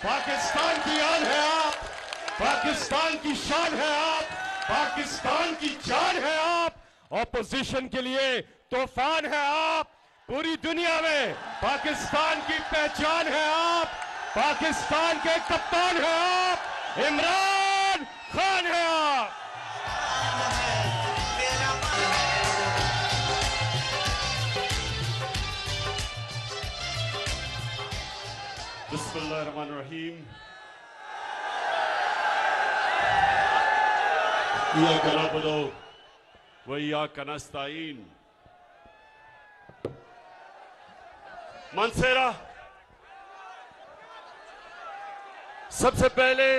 पाकिस्तान की आन है आप, पाकिस्तान की शान है आप, पाकिस्तान की जान है आप। ऑपोजिशन के लिए तूफान है आप, पूरी दुनिया में पाकिस्तान की पहचान है आप, पाकिस्तान के कप्तान है आप, इमरान खान है आप। बिस्मिल्लाहिर्रहमानिर्रहीम। इय्याका नअबुदु व इय्याका नस्तईन। मनसेरा, सबसे पहले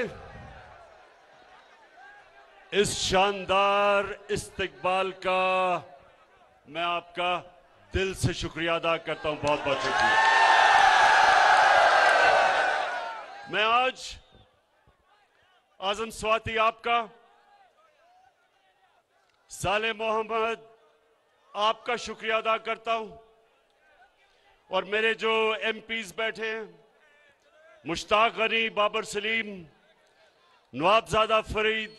इस शानदार इस्तकबाल का मैं आपका दिल से शुक्रिया अदा करता हूं। बहुत बहुत शुक्रिया। मैं आज आजम स्वाति आपका, साले मोहम्मद आपका शुक्रिया अदा करता हूं, और मेरे जो एमपीज बैठे हैं, मुश्ताक गनी, बाबर सलीम, नवाबजादा फरीद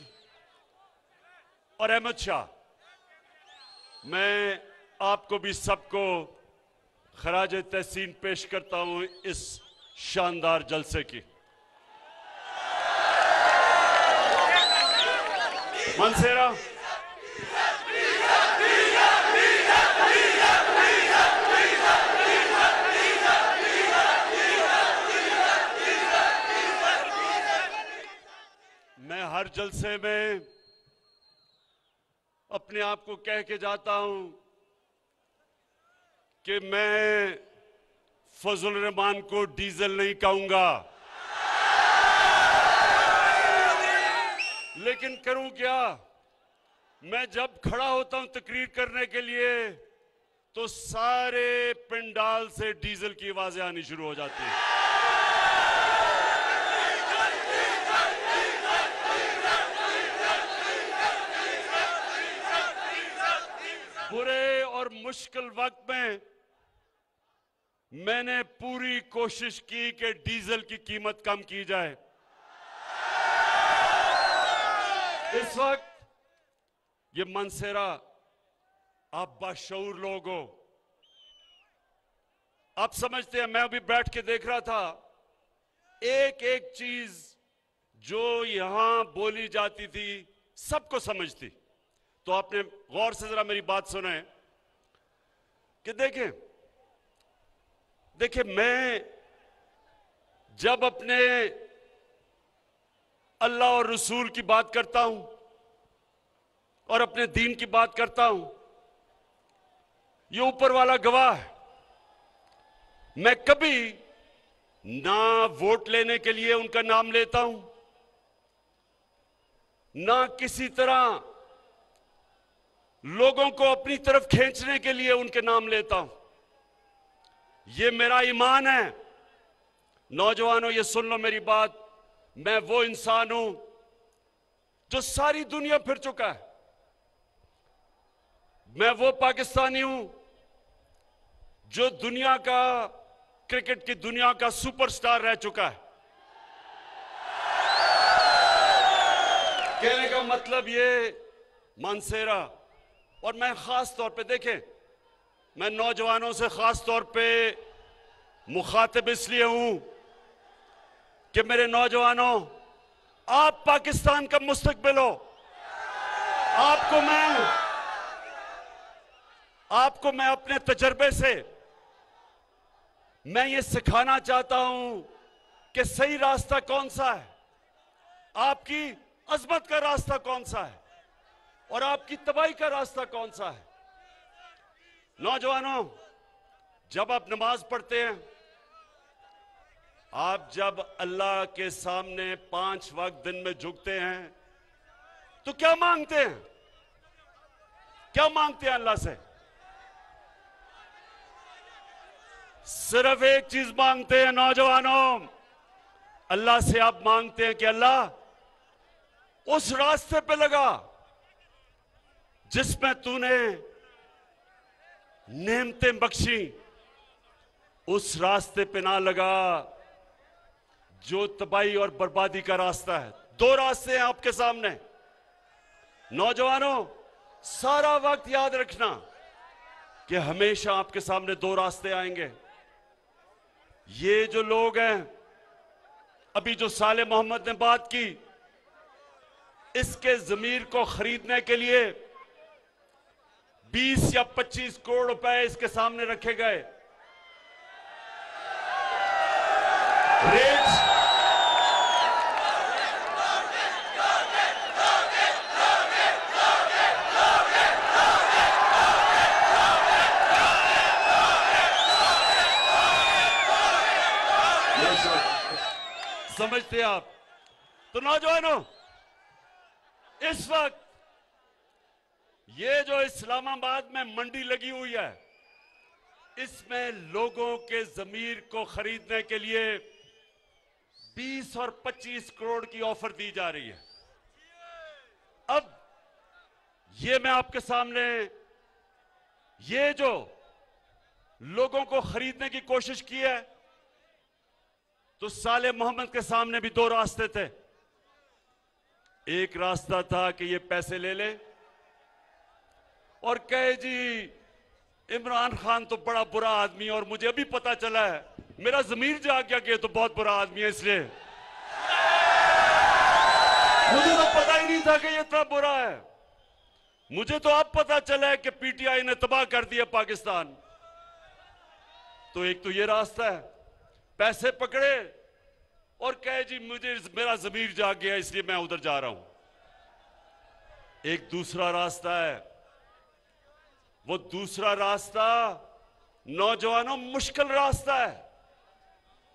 और अहमद शाह, मैं आपको भी सबको खराज तहसीन पेश करता हूं इस शानदार जलसे की। मनसेरा, मैं हर जलसे में अपने आप को कह के जाता हूं कि मैं फजल रहमान को डीजल नहीं कहूंगा, लेकिन करूं क्या? मैं जब खड़ा होता हूं तकरीर करने के लिए तो सारे पंडाल से डीजल की आवाजें आनी शुरू हो जाती हैं। बुरे और मुश्किल वक्त में मैंने पूरी कोशिश की कि डीजल की कीमत कम की जाए। इस वक्त ये मनसेरा, आप बाशऊर लोग हो, आप समझते हैं। मैं अभी बैठ के देख रहा था, एक एक चीज जो यहां बोली जाती थी सबको समझती। तो आपने गौर से जरा मेरी बात सुने कि देखिए मैं जब अपने अल्लाह और रसूल की बात करता हूं और अपने दीन की बात करता हूं, ये ऊपर वाला गवाह है। मैं कभी ना वोट लेने के लिए उनका नाम लेता हूं, ना किसी तरह लोगों को अपनी तरफ खींचने के लिए उनके नाम लेता हूं। ये मेरा ईमान है। नौजवानों, ये सुन लो मेरी बात। मैं वो इंसान हूं जो सारी दुनिया फिर चुका है। मैं वो पाकिस्तानी हूं जो दुनिया का, क्रिकेट की दुनिया का सुपरस्टार रह चुका है। कहने का मतलब ये मनसेरा, और मैं खास तौर पे, देखें, मैं नौजवानों से खास तौर पे मुखातिब इसलिए हूं कि मेरे नौजवानों, आप पाकिस्तान का मुस्तकबिल हो। आपको मैं अपने तजर्बे से मैं ये सिखाना चाहता हूं कि सही रास्ता कौन सा है, आपकी अजमत का रास्ता कौन सा है, और आपकी तबाही का रास्ता कौन सा है। नौजवानों, जब आप नमाज पढ़ते हैं, आप जब अल्लाह के सामने 5 वक्त दिन में झुकते हैं, तो क्या मांगते हैं? क्या मांगते हैं अल्लाह से? सिर्फ एक चीज मांगते हैं नौजवानों। अल्लाह से आप मांगते हैं कि अल्लाह उस रास्ते पे लगा जिसमें तूने नेमतें बख्शी, उस रास्ते पे ना लगा जो तबाही और बर्बादी का रास्ता है। दो रास्ते हैं आपके सामने। नौजवानों, सारा वक्त याद रखना कि हमेशा आपके सामने दो रास्ते आएंगे। ये जो लोग हैं, अभी जो साले मोहम्मद ने बात की, इसके जमीर को खरीदने के लिए 20 या 25 करोड़ रुपए इसके सामने रखे गए। रेट्स समझते हैं आप? तो नौजवानों, इस वक्त ये जो इस्लामाबाद में मंडी लगी हुई है, इसमें लोगों के जमीर को खरीदने के लिए 20 और 25 करोड़ की ऑफर दी जा रही है। अब ये मैं आपके सामने, ये जो लोगों को खरीदने की कोशिश की है, तो साले मोहम्मद के सामने भी दो रास्ते थे। एक रास्ता था कि ये पैसे ले ले और कहे जी इमरान खान तो बड़ा बुरा आदमी है और मुझे अभी पता चला है, मेरा जमीर जाग गया कि ये तो बहुत बुरा आदमी है, इसलिए मुझे तो पता ही नहीं था कि ये इतना बुरा है। मुझे तो अब पता चला है कि पीटीआई ने तबाह कर दिया पाकिस्तान। तो एक तो ये रास्ता है, पैसे पकड़े और कहे जी मुझे मेरा जमीर जाग गया इसलिए मैं उधर जा रहा हूं। एक दूसरा रास्ता है, वो दूसरा रास्ता नौजवानों मुश्किल रास्ता है,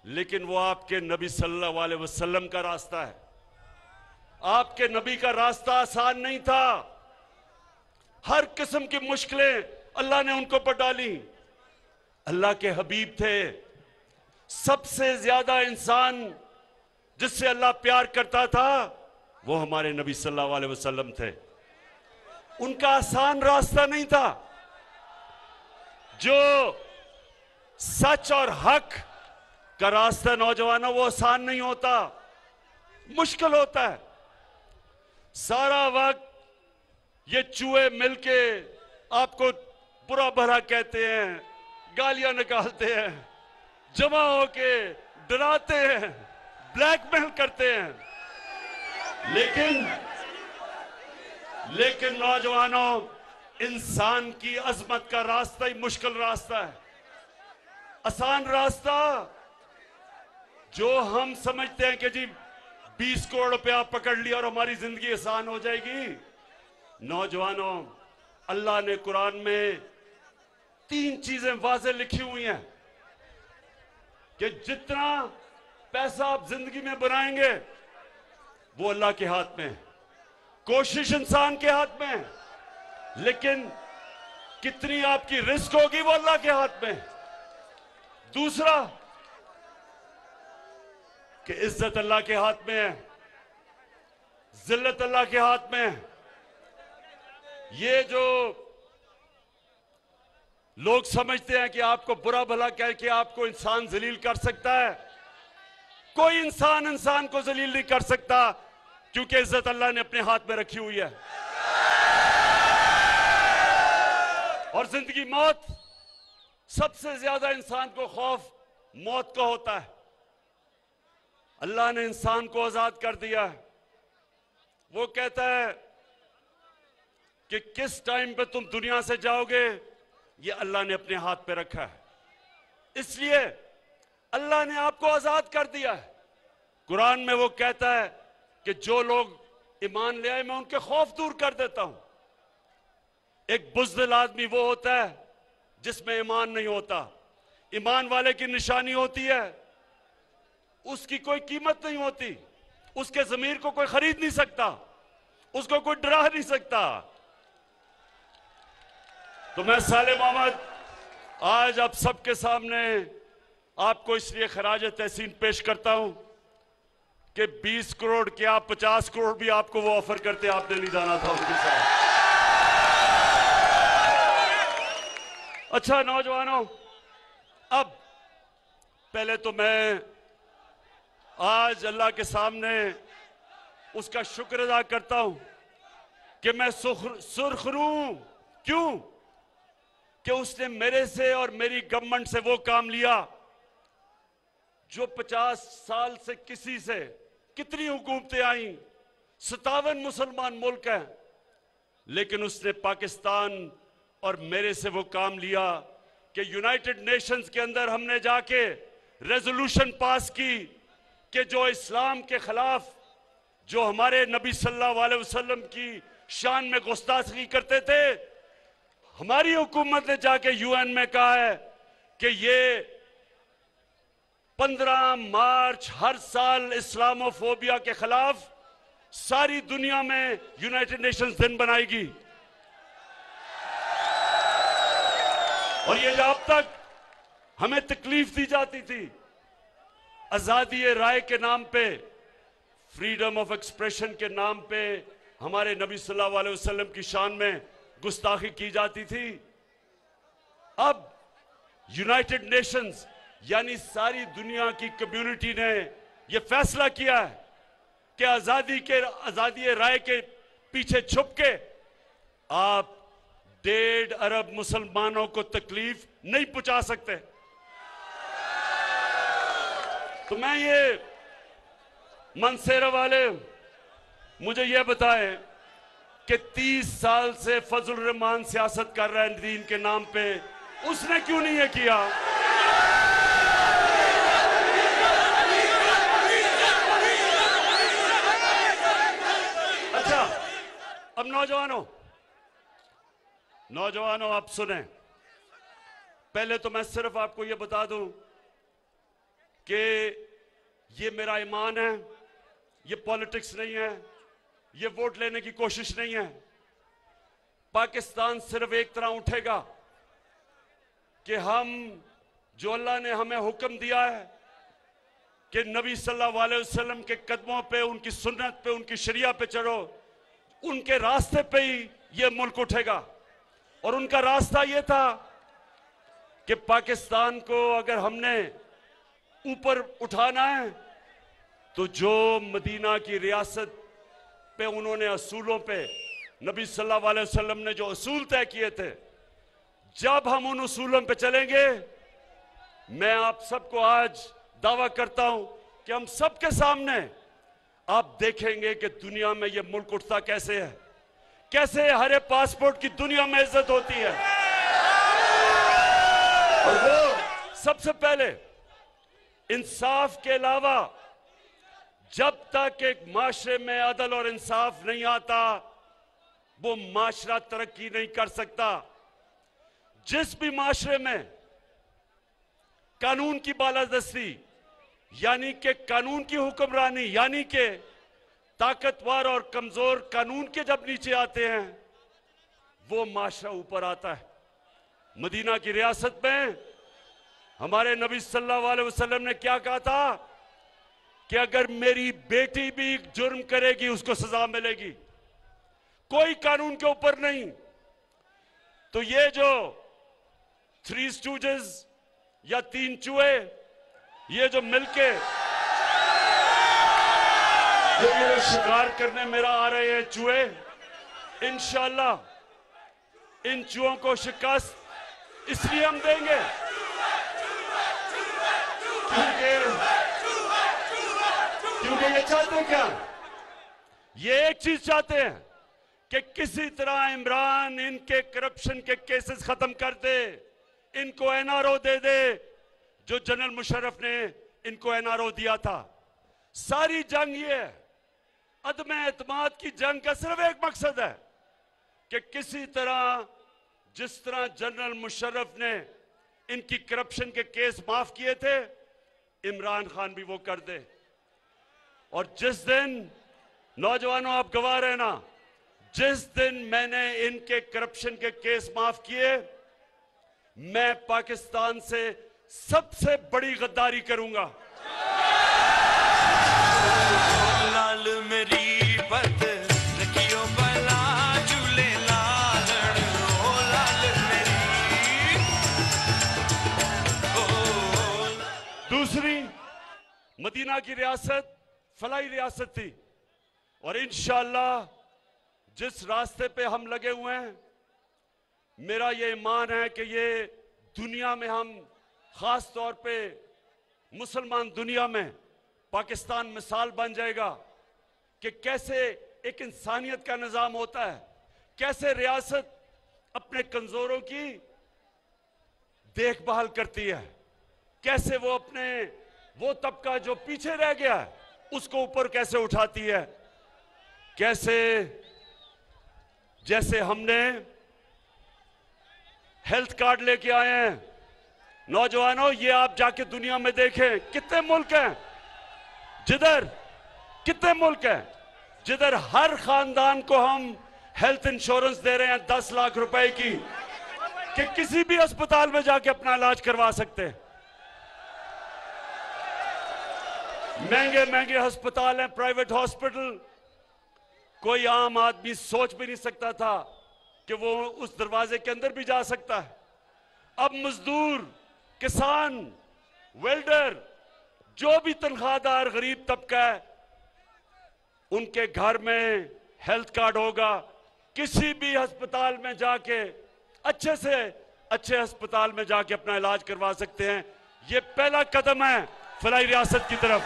लेकिन वो आपके नबी सल्लल्लाहु अलैहि वसल्लम का रास्ता है। आपके नबी का रास्ता आसान नहीं था। हर किस्म की मुश्किलें अल्लाह ने उनको पर डाली। अल्लाह के हबीब थे, सबसे ज्यादा इंसान जिससे अल्लाह प्यार करता था वो हमारे नबी सल्लल्लाहु अलैहि वसल्लम थे। उनका आसान रास्ता नहीं था। जो सच और हक का रास्ता नौजवानों, वो आसान नहीं होता, मुश्किल होता है। सारा वक्त ये चूहे मिलके आपको बुरा भला कहते हैं, गालियां निकालते हैं, जमा होके डराते हैं, ब्लैकमेल करते हैं। लेकिन नौजवानों, इंसान की अजमत का रास्ता ही मुश्किल रास्ता है। आसान रास्ता जो हम समझते हैं कि जी 20 करोड़ रुपया पकड़ लिया और हमारी जिंदगी आसान हो जाएगी। नौजवानों, अल्लाह ने कुरान में 3 चीजें वाज़ेह लिखी हुई हैं कि जितना पैसा आप जिंदगी में बनाएंगे वो अल्लाह के हाथ में है, कोशिश इंसान के हाथ में है, लेकिन कितनी आपकी रिस्क होगी वो अल्लाह के हाथ में है। दूसरा कि इज्जत अल्लाह के हाथ में है, जिल्लत अल्लाह के हाथ में है। ये जो लोग समझते हैं कि आपको बुरा भला कह के आपको इंसान जलील कर सकता है, कोई इंसान को जलील नहीं कर सकता, क्योंकि इज्जत अल्लाह ने अपने हाथ में रखी हुई है। और जिंदगी मौत, सबसे ज्यादा इंसान को खौफ मौत का होता है। अल्लाह ने इंसान को आजाद कर दिया है। वो कहता है कि किस टाइम पे तुम दुनिया से जाओगे ये अल्लाह ने अपने हाथ पे रखा है, इसलिए अल्लाह ने आपको आजाद कर दिया है। कुरान में वो कहता है कि जो लोग ईमान ले आए मैं उनके खौफ दूर कर देता हूं। एक बुज़दिल आदमी वो होता है जिसमें ईमान नहीं होता। ईमान वाले की निशानी होती है उसकी कोई कीमत नहीं होती, उसके ज़मीर को कोई खरीद नहीं सकता, उसको कोई डरा नहीं सकता। तो मैं साले मोहम्मद आज आप सबके सामने आपको इसलिए खराज तहसीन पेश करता हूं कि 20 करोड़ क्या 50 करोड़ भी आपको वो ऑफर करते, आपने नहीं जाना था उनके साथ। अच्छा नौजवानों, अब पहले तो मैं आज अल्लाह के सामने उसका शुक्र अदा करता हूं कि मैं सुरखरू हूं। क्यों? कि उसने मेरे से और मेरी गवर्नमेंट से वो काम लिया जो 50 साल से किसी से, कितनी हुकूमतें आई, 57 मुसलमान मुल्क हैं, लेकिन उसने पाकिस्तान और मेरे से वो काम लिया कि यूनाइटेड नेशंस के अंदर हमने जाके रेजोल्यूशन पास की कि जो इस्लाम के खिलाफ, जो हमारे नबी सल्लल्लाहु अलैहि वसल्लम की शान में गुस्ताखी करते थे, हमारी हुकूमत ने जाके यूएन में कहा है कि ये 15 मार्च हर साल इस्लामोफोबिया के खिलाफ सारी दुनिया में यूनाइटेड नेशंस दिन बनाएगी। और ये जब तक हमें तकलीफ दी जाती थी, आजादी राय के नाम पे, फ्रीडम ऑफ एक्सप्रेशन के नाम पे हमारे नबी सल्लल्लाहु अलैहि वसल्लम की शान में गुस्ताखी की जाती थी, अब यूनाइटेड नेशंस यानी सारी दुनिया की कम्युनिटी ने यह फैसला किया है कि आजादी राय के पीछे छुप के आप 1.5 अरब मुसलमानों को तकलीफ नहीं पहुंचा सकते। तो मैं ये मनसेरा वाले मुझे ये बताएं कि 30 साल से फजल रहमान सियासत कर रहा है दीन के नाम पे, उसने क्यों नहीं ये किया? अच्छा, अब नौजवानों आप सुने, पहले तो मैं सिर्फ आपको ये बता दूं कि ये मेरा ईमान है, ये पॉलिटिक्स नहीं है, ये वोट लेने की कोशिश नहीं है। पाकिस्तान सिर्फ एक तरह उठेगा कि हम, जो अल्लाह ने हमें हुक्म दिया है कि नबी सल्लल्लाहु अलैहि वसल्लम के कदमों पे, उनकी सुन्नत पे, उनकी शरिया पे चलो, उनके रास्ते पे ही ये मुल्क उठेगा। और उनका रास्ता ये था कि पाकिस्तान को अगर हमने ऊपर उठाना है तो जो मदीना की रियासत पे उन्होंने असूलों पे, नबी सल्लल्लाहु अलैहि वसल्लम ने जो असूल तय किए थे, जब हम उन असूलों पे चलेंगे, मैं आप सबको आज दावा करता हूं कि हम सबके सामने आप देखेंगे कि दुनिया में यह मुल्क उठता कैसे है, कैसे हरे पासपोर्ट की दुनिया में इज्जत होती है। और वो सबसे पहले इंसाफ के अलावा, जब तक एक माशरे में अदल और इंसाफ नहीं आता, वो माशरा तरक्की नहीं कर सकता। जिस भी माशरे में कानून की बालादस्ती यानी कि कानून की हुक्मरानी, यानी कि ताकतवर और कमजोर कानून के जब नीचे आते हैं, वो माशरा ऊपर आता है। मदीना की रियासत में हमारे नबी सल्लल्लाहु अलैहि वसल्लम ने क्या कहा था कि अगर मेरी बेटी भी जुर्म करेगी उसको सजा मिलेगी, कोई कानून के ऊपर नहीं। तो ये जो 3 स्टूजेस या 3 चूहे, ये जो मिलके जो मेरे शिकार करने मेरा आ रहे हैं चूहे, इंशाअल्लाह इन चूहों को शिकस्त इसलिए हम देंगे क्योंकि ये चाहते हैं क्या, ये एक चीज चाहते हैं कि किसी तरह इमरान इनके करप्शन के केसेस खत्म कर दे, इनको एनआरओ दे दे जो जनरल मुशर्रफ ने इनको एनआरओ दिया था। सारी जंग ये है, अदम एतमाद की जंग का सिर्फ एक मकसद है कि किसी तरह, जिस तरह जनरल मुशर्रफ ने इनकी करप्शन के केस माफ किए थे, इमरान खान भी वो कर दे। और जिस दिन, नौजवानों आप गवाह रहना, जिस दिन मैंने इनके करप्शन के केस माफ किए, मैं पाकिस्तान से सबसे बड़ी गद्दारी करूंगा। लाल मेरी बद रखियो बला झूले लाल, ओ लाल मेरी दूसरी, मदीना दुनिया की रियासत फलाही रियासत थी, और इंशाअल्लाह जिस रास्ते पे हम लगे हुए हैं, मेरा ये ईमान है कि ये दुनिया में हम खास तौर पे मुसलमान दुनिया में पाकिस्तान मिसाल बन जाएगा कि कैसे एक इंसानियत का निजाम होता है, कैसे रियासत अपने कमजोरों की देखभाल करती है, कैसे वो अपने वो तबका जो पीछे रह गया है उसको ऊपर कैसे उठाती है, कैसे जैसे हमने हेल्थ कार्ड लेके आए हैं। नौजवानों, ये आप जाके दुनिया में देखें, कितने मुल्क हैं जिधर हर खानदान को हम हेल्थ इंश्योरेंस दे रहे हैं 10 लाख रुपए की, कि किसी भी अस्पताल में जाके अपना इलाज करवा सकते हैं। महंगे महंगे अस्पताल हैं, प्राइवेट हॉस्पिटल, कोई आम आदमी सोच भी नहीं सकता था कि वो उस दरवाजे के अंदर भी जा सकता है। अब मजदूर, किसान, वेल्डर, जो भी तनख्वाहदार गरीब तबका है, उनके घर में हेल्थ कार्ड होगा, किसी भी अस्पताल में जाके अच्छे से अच्छे अस्पताल में जाके अपना इलाज करवा सकते हैं। ये पहला कदम है फलाही रियासत की तरफ।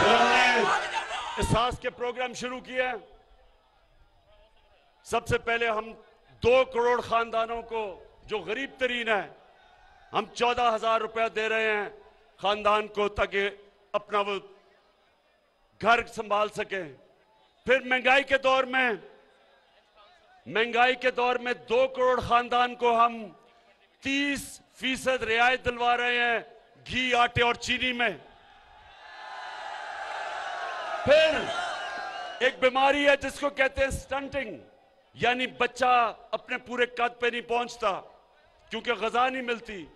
फिर हमने एहसास के प्रोग्राम शुरू किए हैं। सबसे पहले हम 2 करोड़ खानदानों को जो गरीब तरीन है, हम 14,000 रुपया दे रहे हैं खानदान को, ताकि अपना वो घर संभाल सके। फिर महंगाई के दौर में 2 करोड़ खानदान को हम 30% रियायत दिलवा रहे हैं घी, आटे और चीनी में। फिर एक बीमारी है जिसको कहते हैं स्टंटिंग, यानी बच्चा अपने पूरे कद पे नहीं पहुंचता क्योंकि ग़िज़ा नहीं मिलती।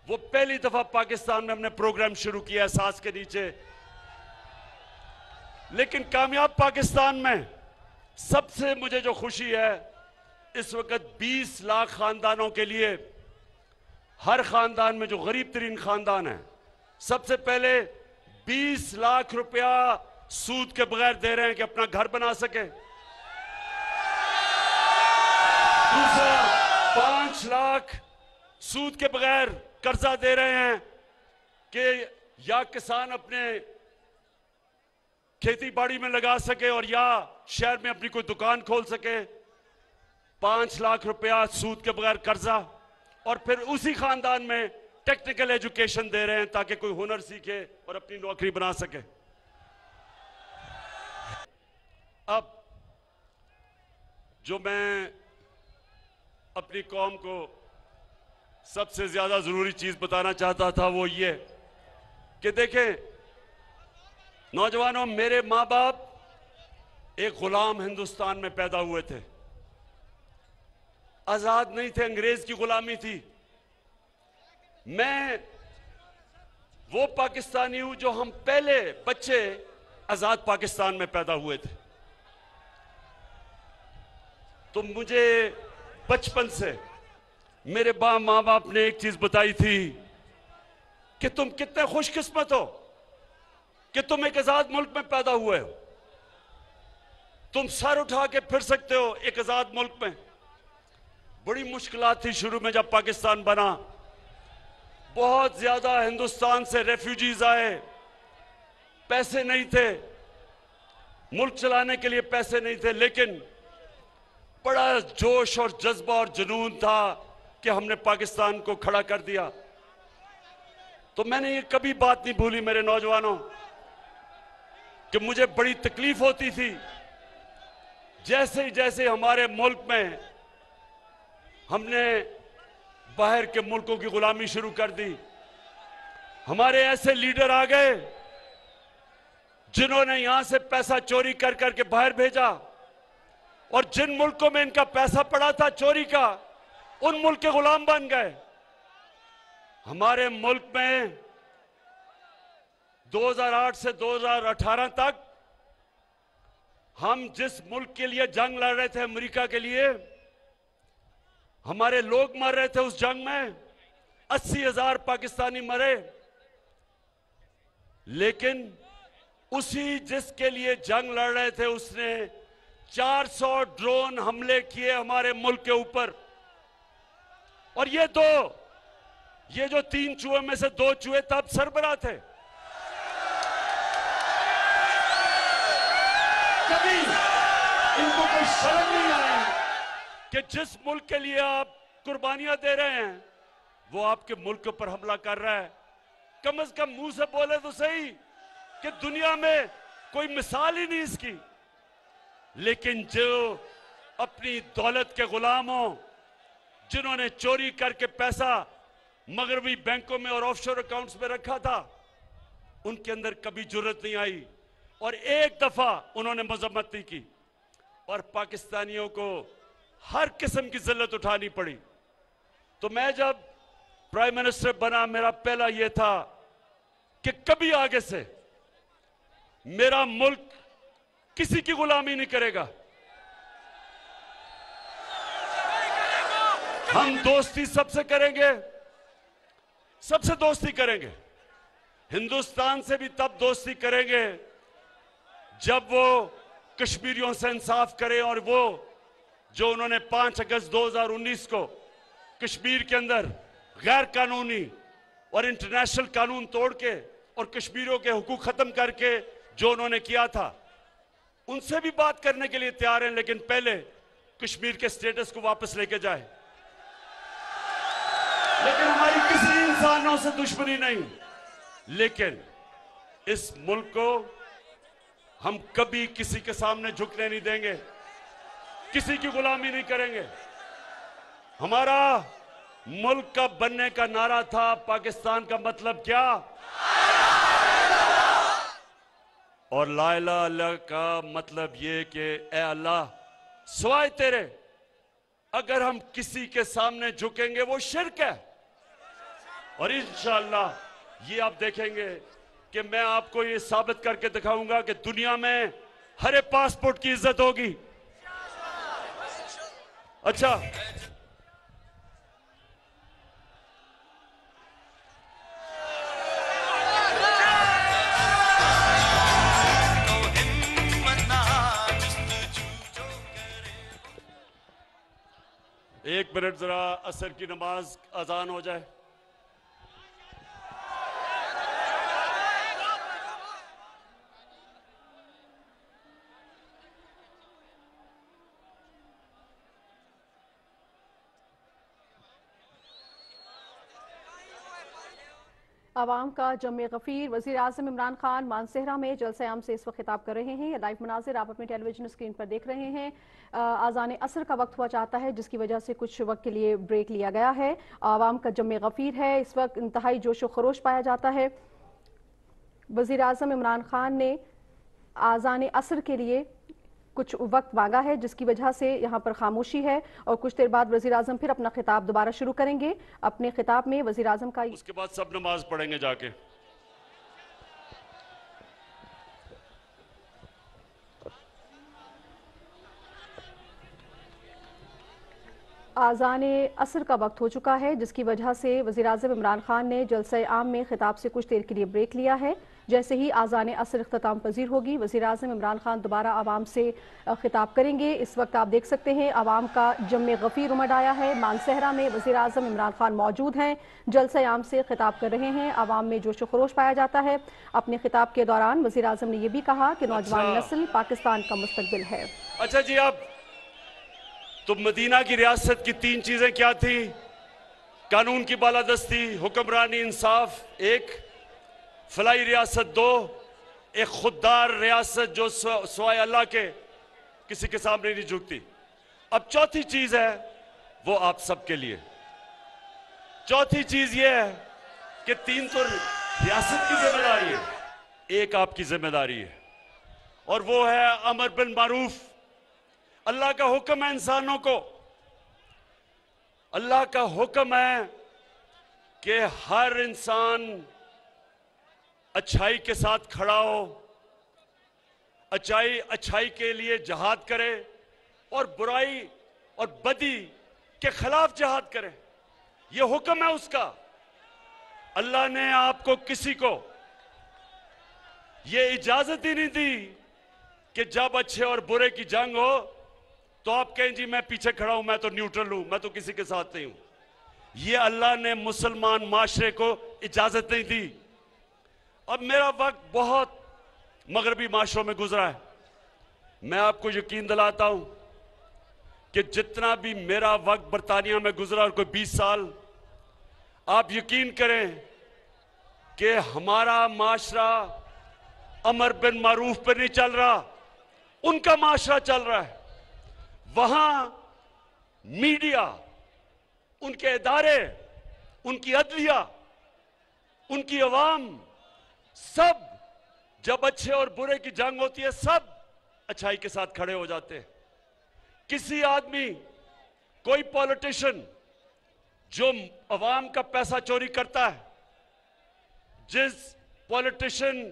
वो पहली दफा पाकिस्तान में हमने प्रोग्राम शुरू किया सांस के नीचे। लेकिन कामयाब पाकिस्तान में सबसे मुझे जो खुशी है, इस वक्त 20 लाख खानदानों के लिए, हर खानदान में जो गरीब तरीन खानदान है, सबसे पहले 20 लाख रुपया सूद के बगैर दे रहे हैं कि अपना घर बना सके। दूसरा, 5 लाख सूद के बगैर कर्जा दे रहे हैं कि या किसान अपने खेती बाड़ी में लगा सके और या शहर में अपनी कोई दुकान खोल सके। 5 लाख रुपया सूद के बगैर कर्जा, और फिर उसी खानदान में टेक्निकल एजुकेशन दे रहे हैं ताकि कोई हुनर सीखे और अपनी नौकरी बना सके। अब जो मैं अपनी कौम को सबसे ज्यादा जरूरी चीज बताना चाहता था वो ये कि देखें नौजवानों, मेरे माँ बाप एक गुलाम हिंदुस्तान में पैदा हुए थे, आजाद नहीं थे, अंग्रेज की गुलामी थी। मैं वो पाकिस्तानी हूं जो हम पहले बच्चे आजाद पाकिस्तान में पैदा हुए थे। तो मुझे बचपन से मेरे माँ बाप ने एक चीज बताई थी कि तुम कितने खुशकिस्मत हो कि तुम एक आजाद मुल्क में पैदा हुए हो, तुम सर उठा के फिर सकते हो एक आजाद मुल्क में। बड़ी मुश्किलात थी शुरू में जब पाकिस्तान बना, बहुत ज्यादा हिंदुस्तान से रेफ्यूजीज आए, पैसे नहीं थे, मुल्क चलाने के लिए पैसे नहीं थे, लेकिन बड़ा जोश और जज्बा और जुनून था कि हमने पाकिस्तान को खड़ा कर दिया। तो मैंने ये कभी बात नहीं भूली मेरे नौजवानों कि मुझे बड़ी तकलीफ होती थी जैसे हमारे मुल्क में हमने बाहर के मुल्कों की गुलामी शुरू कर दी। हमारे ऐसे लीडर आ गए जिन्होंने यहां से पैसा चोरी कर करके बाहर भेजा, और जिन मुल्कों में इनका पैसा पड़ा था चोरी का, उन मुल्क के गुलाम बन गए। हमारे मुल्क में 2008 से 2018 तक हम जिस मुल्क के लिए जंग लड़ रहे थे, अमेरिका के लिए, हमारे लोग मर रहे थे उस जंग में। 80,000 पाकिस्तानी मरे, लेकिन उसी जिसके लिए जंग लड़ रहे थे उसने 400 ड्रोन हमले किए हमारे मुल्क के ऊपर। और ये जो 3 चूहे में से 2 चूहे तब सरबराह थे। कभी इनको कोई शर्म नहीं आई कि जिस मुल्क के लिए आप कुर्बानियां दे रहे हैं वो आपके मुल्क पर हमला कर रहा है। कम से कम मुंह से बोले तो सही कि दुनिया में कोई मिसाल ही नहीं इसकी। लेकिन जो अपनी दौलत के गुलाम हो, जिन्होंने चोरी करके पैसा मगरबी बैंकों में और ऑफशोर अकाउंट्स में रखा था, उनके अंदर कभी जुर्रत नहीं आई और एक दफा उन्होंने मजम्मत नहीं की और पाकिस्तानियों को हर किस्म की जिल्लत उठानी पड़ी। तो मैं जब प्राइम मिनिस्टर बना, मेरा पहला यह था कि कभी आगे से मेरा मुल्क किसी की गुलामी नहीं करेगा। हम दोस्ती सबसे करेंगे, सबसे दोस्ती करेंगे। हिंदुस्तान से भी तब दोस्ती करेंगे जब वो कश्मीरियों से इंसाफ करें और वो जो उन्होंने 5 अगस्त 2019 को कश्मीर के अंदर गैर कानूनी और इंटरनेशनल कानून तोड़ के और कश्मीरियों के हुकूक खत्म करके जो उन्होंने किया था, उनसे भी बात करने के लिए तैयार हैं। लेकिन पहले कश्मीर के स्टेटस को वापस लेके जाए। लेकिन हमारी किसी इंसानों से दुश्मनी नहीं, लेकिन इस मुल्क को हम कभी किसी के सामने झुकने नहीं देंगे, किसी की गुलामी नहीं करेंगे। हमारा मुल्क का बनने का नारा था पाकिस्तान का मतलब क्या, और ला इलाहा इल्लल्लाह का मतलब ये कि ए अल्लाह सिवाय तेरे अगर हम किसी के सामने झुकेंगे वो शिर्क है। और इंशाअल्लाह ये आप देखेंगे कि मैं आपको ये साबित करके दिखाऊंगा कि दुनिया में हरे पासपोर्ट की इज्जत होगी। अच्छा, एक मिनट जरा असर की नमाज अजान हो जाए। आवाम का जमे गफीर वज़ीर आज़म इमरान खान मानसेहरा में जलसे आम से इस वक्त खिताब कर रहे हैं। ये लाइव मनाजिर आप अपने टेलीविजन स्क्रीन पर देख रहे हैं। आज़ान असर का वक्त हुआ चाहता है, जिसकी वजह से कुछ वक्त के लिए ब्रेक लिया गया है। आवाम का जमे गफीर है, इस वक्त इंतहाई जोशो खरोश पाया जाता है। वज़ीर आज़म इमरान खान ने आज़ान असर के लिए कुछ वक्त मांगा है, जिसकी वजह से यहाँ पर खामोशी है और कुछ देर बाद वज़ीर आज़म फिर अपना खिताब दोबारा शुरू करेंगे। अपने खिताब में वज़ीर आज़म का उसके बाद सब नमाज पढ़ेंगे जाके। आज़ान असर का वक्त हो चुका है, जिसकी वजह से वज़ीर आज़म इमरान खान ने जलसे आम में खिताब से कुछ देर के लिए ब्रेक लिया है। जैसे ही आज़ान असर इख्तिताम पजीर होगी, वज़ीर आज़म इमरान खान दोबारा आवाम से खिताब करेंगे। इस वक्त आप देख सकते हैं आवाम का जमे गफीर उमड़ आया है। मानसेहरा में वज़ीर आज़म इमरान खान मौजूद हैं, जलसे आम से खिताब कर रहे हैं। आवाम में जोशो खरोश पाया जाता है। अपने खिताब के दौरान वज़ीर आज़म ने यह भी कहा कि नौजवान नस्ल पाकिस्तान का मुस्तकबिल है। अच्छा जी, आप तो मदीना की रियासत की 3 चीजें क्या थी? कानून की बालादस्ती, हुक्मरानी, इंसाफ 1, फलाई रियासत 2, एक खुददार रियासत जो सवाए अल्लाह के किसी के सामने नहीं झुकती। अब चौथी चीज है वो आप सबके लिए। चौथी चीज ये है कि 3 तो रियासत की जिम्मेदारी है, एक आपकी जिम्मेदारी है, और वो है अमर बिल मारूफ। अल्लाह का हुक्म है इंसानों को, अल्लाह का हुक्म है कि हर इंसान अच्छाई के साथ खड़ा हो, अच्छाई के लिए जहाद करे और बुराई और बदी के खिलाफ जहाद करे। यह हुक्म है उसका। अल्लाह ने आपको किसी को ये इजाजत ही नहीं दी कि जब अच्छे और बुरे की जंग हो तो आप कहें जी मैं पीछे खड़ा हूं, मैं तो न्यूट्रल हूं, मैं तो किसी के साथ नहीं हूं। ये अल्लाह ने मुसलमान माशरे को इजाजत नहीं दी। अब मेरा वक्त बहुत मगरबी माशरों में गुजरा है। मैं आपको यकीन दिलाता हूं कि जितना भी मेरा वक्त बरतानिया में गुजरा और कोई 20 साल, आप यकीन करें कि हमारा माशरा अमर बिन मारूफ पर नहीं चल रहा, उनका माशरा चल रहा है। वहां मीडिया, उनके इदारे, उनकी अदलिया, उनकी अवाम, सब जब अच्छे और बुरे की जंग होती है सब अच्छाई के साथ खड़े हो जाते हैं। किसी आदमी, कोई पॉलिटिशियन जो अवाम का पैसा चोरी करता है, जिस पॉलिटिशियन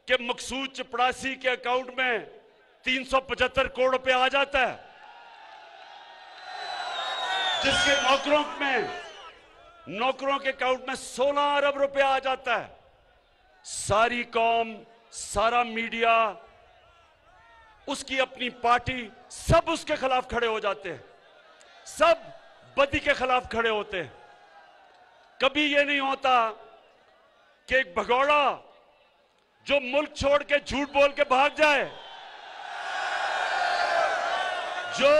के मकसूद चपड़ासी के अकाउंट में 375 करोड़ रुपए आ जाता है, जिसके नौकरों के अकाउंट में 16 अरब रुपए आ जाता है, सारी कौम, सारा मीडिया, उसकी अपनी पार्टी, सब उसके खिलाफ खड़े हो जाते हैं, सब बदी के खिलाफ खड़े होते हैं। कभी यह नहीं होता कि एक भगौड़ा जो मुल्क छोड़ के झूठ बोल के भाग जाए, जो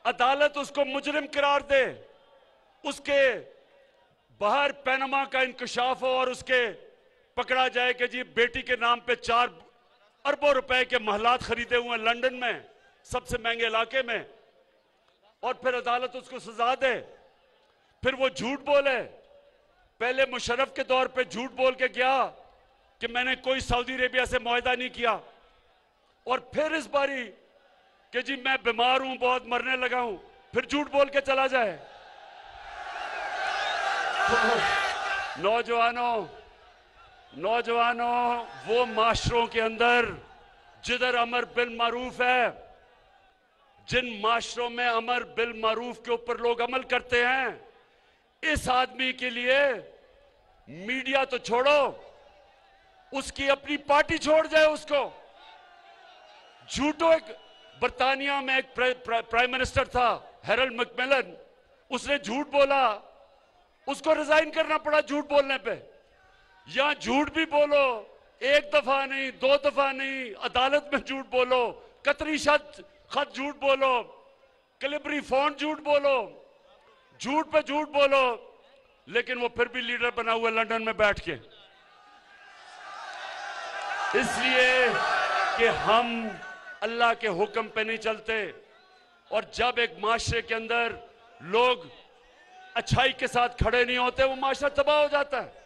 अदालत उसको मुजरिम करार दे, उसके बाहर पैनमा का इंकशाफ हो और उसके पकड़ा जाए कि जी बेटी के नाम पे 4 अरबों रुपए के महलात खरीदे हुए हैं लंदन में, सबसे महंगे इलाके में, और फिर अदालत उसको सजा दे, फिर वो झूठ बोले। पहले मुशर्रफ के दौर पे झूठ बोल के गया कि मैंने कोई सऊदी अरेबिया से मुआहदा नहीं किया, और फिर इस बारी कि जी मैं बीमार हूं, बहुत मरने लगा हूं, फिर झूठ बोल के चला जाए। नौजवानों, वो माशरों के अंदर जिधर अमर बिल मारूफ है, जिन माशरों में अमर बिल मारूफ के ऊपर लोग अमल करते हैं, इस आदमी के लिए मीडिया तो छोड़ो, उसकी अपनी पार्टी छोड़ जाए उसको। झूठो, एक बर्तानिया में एक प्राइम मिनिस्टर था हैरोल्ड मैकमिलन, उसने झूठ बोला, उसको रिजाइन करना पड़ा झूठ बोलने पे। यहां झूठ भी बोलो, एक दफा नहीं, 2 दफा नहीं, अदालत में झूठ बोलो, कतरी खत झूठ बोलो, कैलिबरी फॉन्ट झूठ बोलो, झूठ पे झूठ बोलो, लेकिन वो फिर भी लीडर बना हुआ लंदन में बैठ के। इसलिए कि हम अल्लाह के हुक्म पे नहीं चलते, और जब एक माशरे के अंदर लोग अच्छाई के साथ खड़े नहीं होते, वो माशरा तबाह हो जाता है।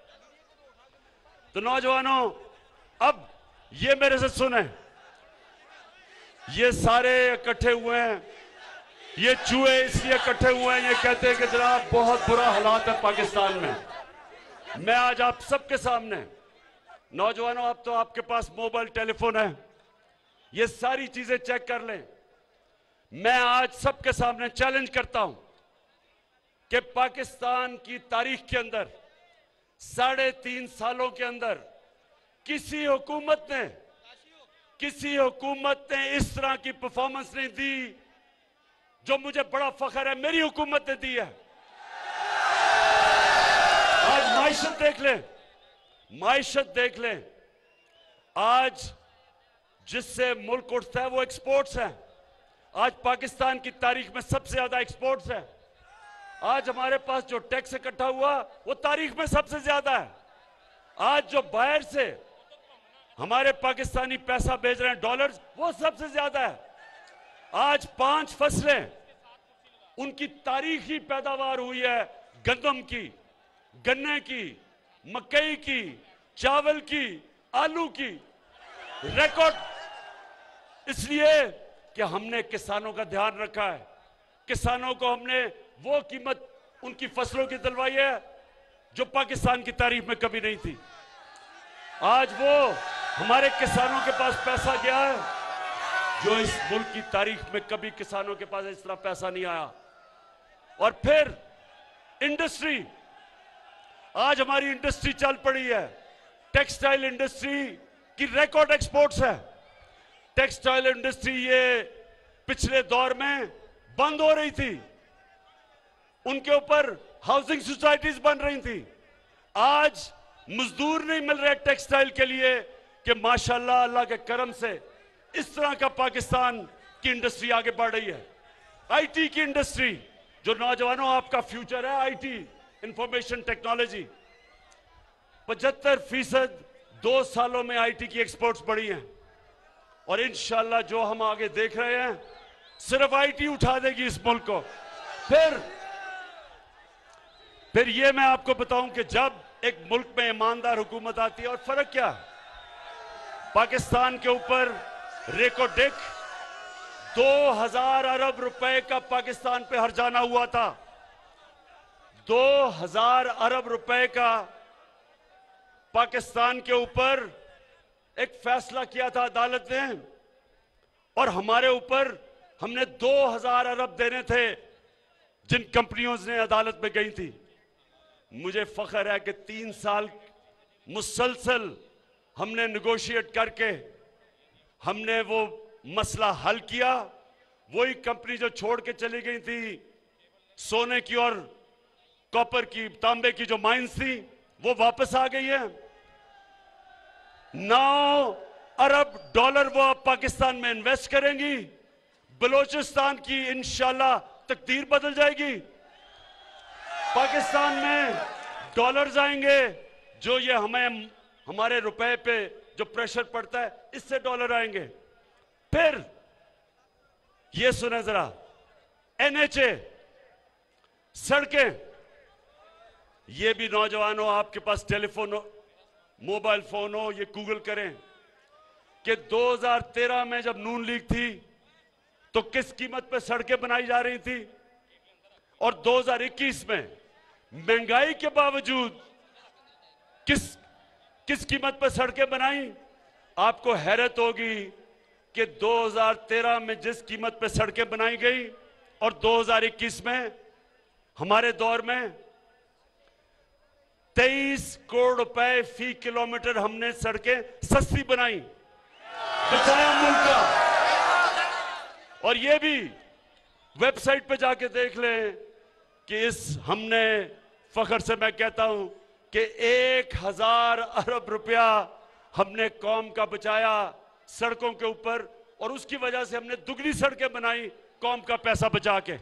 तो नौजवानों, अब ये मेरे से सुने, ये सारे इकट्ठे हुए हैं, ये चूहे इसलिए इकट्ठे हुए हैं, ये कहते हैं कि जनाब बहुत बुरा हालात है पाकिस्तान में। मैं आज आप सबके सामने, नौजवानों, अब तो आपके पास मोबाइल टेलीफोन है, ये सारी चीजें चेक कर लें। मैं आज सबके सामने चैलेंज करता हूं कि पाकिस्तान की तारीख के अंदर 3.5 सालों के अंदर किसी हुकूमत ने इस तरह की परफॉर्मेंस नहीं दी जो मुझे बड़ा फख्र है मेरी हुकूमत ने दी है। आज माइशत देख लें, आज जिससे मुल्क उठता है वो एक्सपोर्ट्स है। आज पाकिस्तान की तारीख में सबसे ज्यादा एक्सपोर्ट्स है। आज हमारे पास जो टैक्स इकट्ठा हुआ वो तारीख में सबसे ज्यादा है। आज जो बाहर से हमारे पाकिस्तानी पैसा भेज रहे हैं डॉलर्स, वो सबसे ज्यादा है। आज 5 फसलें उनकी तारीखी पैदावार हुई है, गंदम की, गन्ने की, मकई की, चावल की, आलू की, रिकॉर्ड। इसलिए कि हमने किसानों का ध्यान रखा है, किसानों को हमने वो कीमत उनकी फसलों की दिलवाई है जो पाकिस्तान की तारीख में कभी नहीं थी। आज वो हमारे किसानों के पास पैसा गया है जो इस मुल्क की तारीख में कभी किसानों के पास इस तरह पैसा नहीं आया। और फिर इंडस्ट्री, आज हमारी इंडस्ट्री चल पड़ी है, टेक्सटाइल इंडस्ट्री, कि रिकॉर्ड एक्सपोर्ट्स है। टेक्सटाइल इंडस्ट्री ये पिछले दौर में बंद हो रही थी, उनके ऊपर हाउसिंग सोसाइटीज बन रही थी। आज मजदूर नहीं मिल रहे टेक्सटाइल के लिए कि माशाल्लाह अल्लाह के करम से इस तरह का पाकिस्तान की इंडस्ट्री आगे बढ़ रही है। आईटी की इंडस्ट्री, जो नौजवानों आपका फ्यूचर है, आईटी इंफॉर्मेशन टेक्नोलॉजी, 75% 2 सालों में आईटी की एक्सपोर्ट्स बढ़ी हैं। और इंशाल्लाह जो हम आगे देख रहे हैं, सिर्फ आईटी उठा देगी इस मुल्क को। फिर ये मैं आपको बताऊं कि जब एक मुल्क में ईमानदार हुकूमत आती है, और फर्क क्या है, पाकिस्तान के ऊपर रेकोडेक 2000 अरब रुपए का पाकिस्तान पे हर्जाना हुआ था। 2000 अरब रुपए का पाकिस्तान के ऊपर एक फैसला किया था अदालत ने, और हमारे ऊपर हमने 2000 अरब देने थे जिन कंपनियों ने अदालत में गई थी। मुझे फख्र है कि 3 साल मुसलसल हमने नेगोशिएट करके हमने वो मसला हल किया। वही कंपनी जो छोड़ के चली गई थी, सोने की और कॉपर की, तांबे की जो माइंस थी, वो वापस आ गई है। 9 अरब डॉलर वो अब पाकिस्तान में इन्वेस्ट करेंगी। बलोचिस्तान की इंशाल्लाह तकदीर बदल जाएगी। पाकिस्तान में डॉलर्स आएंगे, जो ये हमारे रुपए पे जो प्रेशर पड़ता है, इससे डॉलर आएंगे। फिर ये सुने जरा, एनएचए, सड़कें, ये भी नौजवानों आपके पास टेलीफोन हो, मोबाइल फोन हो, ये गूगल करें कि 2013 में जब नून लीग थी तो किस कीमत पे सड़कें बनाई जा रही थी, और 2021 में महंगाई के बावजूद किस कीमत पर सड़कें बनाई। आपको हैरत होगी कि 2013 में जिस कीमत पर सड़कें बनाई गई और 2021 में हमारे दौर में 23 करोड़ रुपए फी किलोमीटर हमने सड़कें सस्ती बनाई, बचाया मुल्क का। और ये भी वेबसाइट पे जाके देख लें कि हमने फख्र से मैं कहता हूं कि 1000 अरब रुपया हमने कौम का बचाया सड़कों के ऊपर, और उसकी वजह से हमने दुगनी सड़कें बनाई कौम का पैसा बचा के।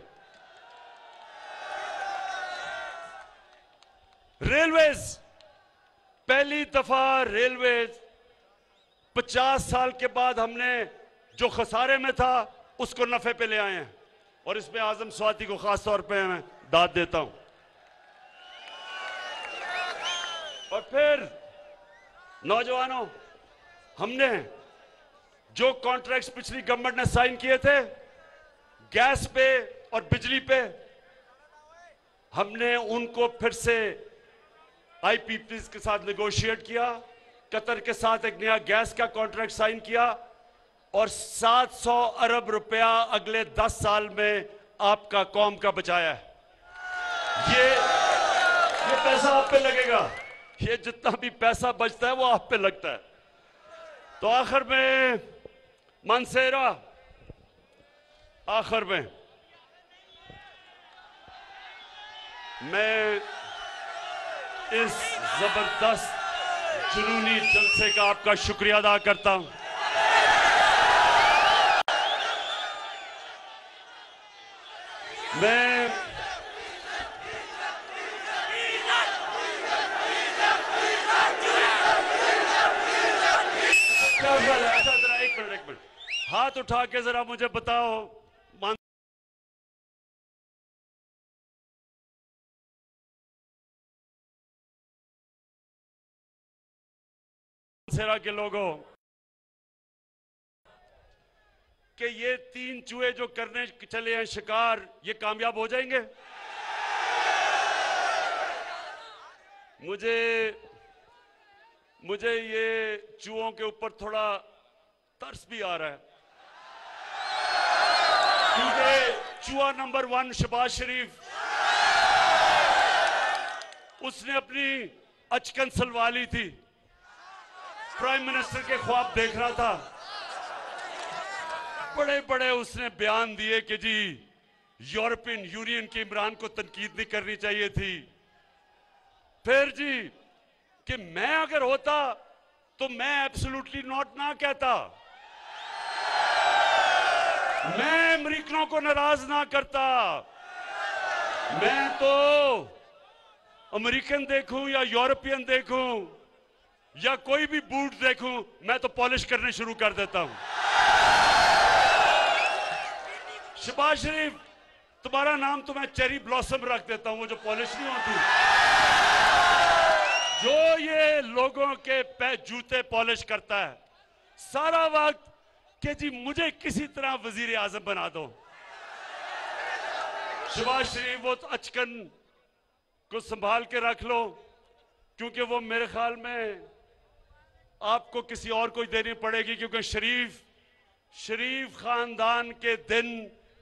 रेलवेज, पहली दफा रेलवेज 50 साल के बाद हमने जो खसारे में था उसको नफे पे ले आए हैं, और इसमें आजम स्वाति को खास तौर पे मैं दाद देता हूं। और फिर नौजवानों, हमने जो कॉन्ट्रैक्ट्स पिछली गवर्नमेंट ने साइन किए थे गैस पे और बिजली पे, हमने उनको फिर से आईपीपीज के साथ नेगोशिएट किया। कतर के साथ एक नया गैस का कॉन्ट्रैक्ट साइन किया, और 700 अरब रुपया अगले 10 साल में आपका कौम का बचाया है। ये पैसा आप पे लगेगा। ये जितना भी पैसा बचता है वो आप पे लगता है। तो आखिर में मानसेरा, आखिर में मैं इस जबरदस्त जुनूनी जलसे का आपका शुक्रिया अदा करता हूं। मैं जरा एक मिनट हाथ उठा के जरा मुझे बताओ, मानसेरा के लोगों, कि ये 3 चूहे जो करने चले हैं शिकार, ये कामयाब हो जाएंगे? मुझे ये चूहों के ऊपर थोड़ा तरस भी आ रहा है, क्योंकि चूहा नंबर 1 शहबाज शरीफ, उसने अपनी अचकन सलवा ली थी। प्राइम मिनिस्टर के ख्वाब देख रहा था। बड़े बड़े उसने बयान दिए कि जी यूरोपियन यूनियन के इमरान को तनकीद नहीं करनी चाहिए थी। फिर जी कि मैं अगर होता तो मैं एब्सोल्युटली नॉट ना कहता, मैं अमेरिकनों को नाराज ना करता। मैं तो अमेरिकन देखूं या यूरोपियन देखूं या कोई भी बूट देखूं, मैं तो पॉलिश करने शुरू कर देता हूं। शहबाज शरीफ, तुम्हारा नाम तो मैं चेरी ब्लॉसम रख देता हूं, वो जो पॉलिश नहीं होती, जो ये लोगों के जूते पॉलिश करता है सारा वक्त कि जी मुझे किसी तरह वजीर आजम बना दो। शहबाज शरीफ, वो तो अचकन को संभाल के रख लो, क्योंकि वो मेरे ख्याल में आपको किसी और को देनी पड़ेगी, क्योंकि शरीफ खानदान के दिन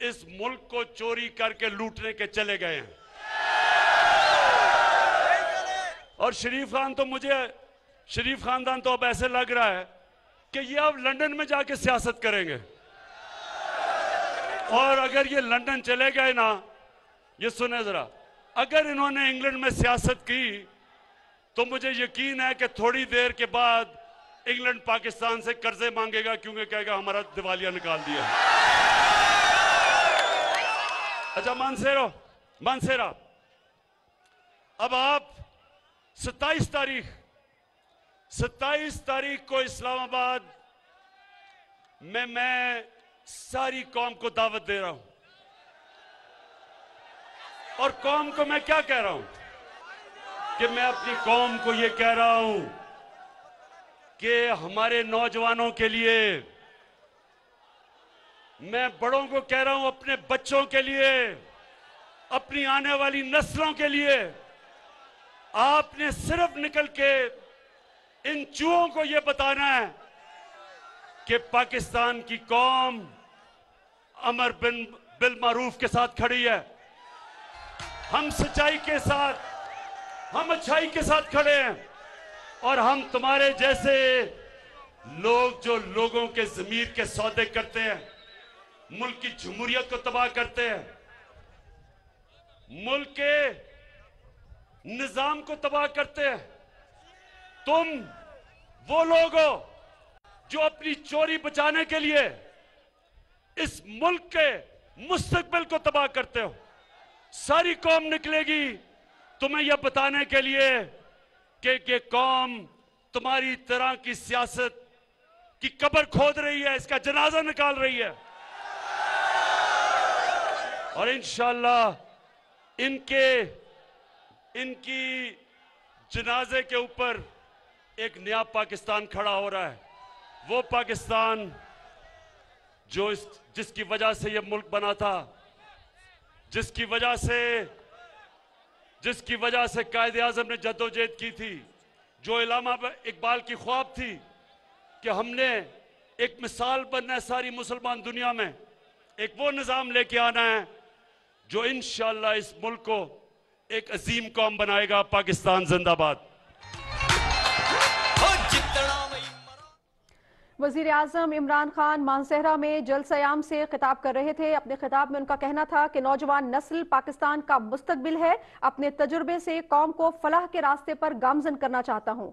इस मुल्क को चोरी करके लूटने के चले गए हैं। और शरीफ खानदान तो अब ऐसे लग रहा है कि ये अब लंदन में जाके सियासत करेंगे। और अगर ये लंदन चले गए ना, ये सुने जरा, अगर इन्होंने इंग्लैंड में सियासत की तो मुझे यकीन है कि थोड़ी देर के बाद इंग्लैंड पाकिस्तान से कर्जे मांगेगा, क्योंकि कहेगा हमारा दिवालिया निकाल दिया। अच्छा मानसेरा, अब आप 27 तारीख को इस्लामाबाद में मैं सारी कौम को दावत दे रहा हूं। और कौम को मैं क्या कह रहा हूं कि मैं अपनी कौम को यह कह रहा हूं कि हमारे नौजवानों के लिए, मैं बड़ों को कह रहा हूं अपने बच्चों के लिए, अपनी आने वाली नस्लों के लिए, आपने सिर्फ निकल के इन चूहों को यह बताना है कि पाकिस्तान की कौम अमर बिल मारूफ के साथ खड़ी है। हम सच्चाई के साथ, हम अच्छाई के साथ खड़े हैं। और हम तुम्हारे जैसे लोग जो लोगों के ज़मीर के सौदे करते हैं, मुल्क की जमहूरियत को तबाह करते हैं, मुल्क के निजाम को तबाह करते हैं, तुम वो लोग हो जो अपनी चोरी बचाने के लिए इस मुल्क के मुस्तकबिल को तबाह करते हो। सारी कौम निकलेगी तुम्हें यह बताने के लिए कि कौम तुम्हारी तरह की सियासत की कब्र खोद रही है, इसका जनाजा निकाल रही है। और इंशाअल्लाह इनकी जनाजे के ऊपर एक नया पाकिस्तान खड़ा हो रहा है। वो पाकिस्तान जिसकी वजह से यह मुल्क बना था, जिसकी वजह से कायदे आज़म ने जद्दोजहद की थी, जो इल्लामा इकबाल की ख्वाब थी कि हमने एक मिसाल बनना है सारी मुसलमान दुनिया में, एक वो निज़ाम लेके आना है जो इंशाअल्लाह इस मुल्क को एक अजीम कौम बनाएगा। पाकिस्तान जिंदाबाद। वज़ीर आज़म इमरान खान मानसेहरा में जलसयाम से खिताब कर रहे थे। अपने खिताब में उनका कहना था कि नौजवान नस्ल पाकिस्तान का मुस्तकबिल है। अपने तजुर्बे से कौम को फलाह के रास्ते पर गामजन करना चाहता हूँ।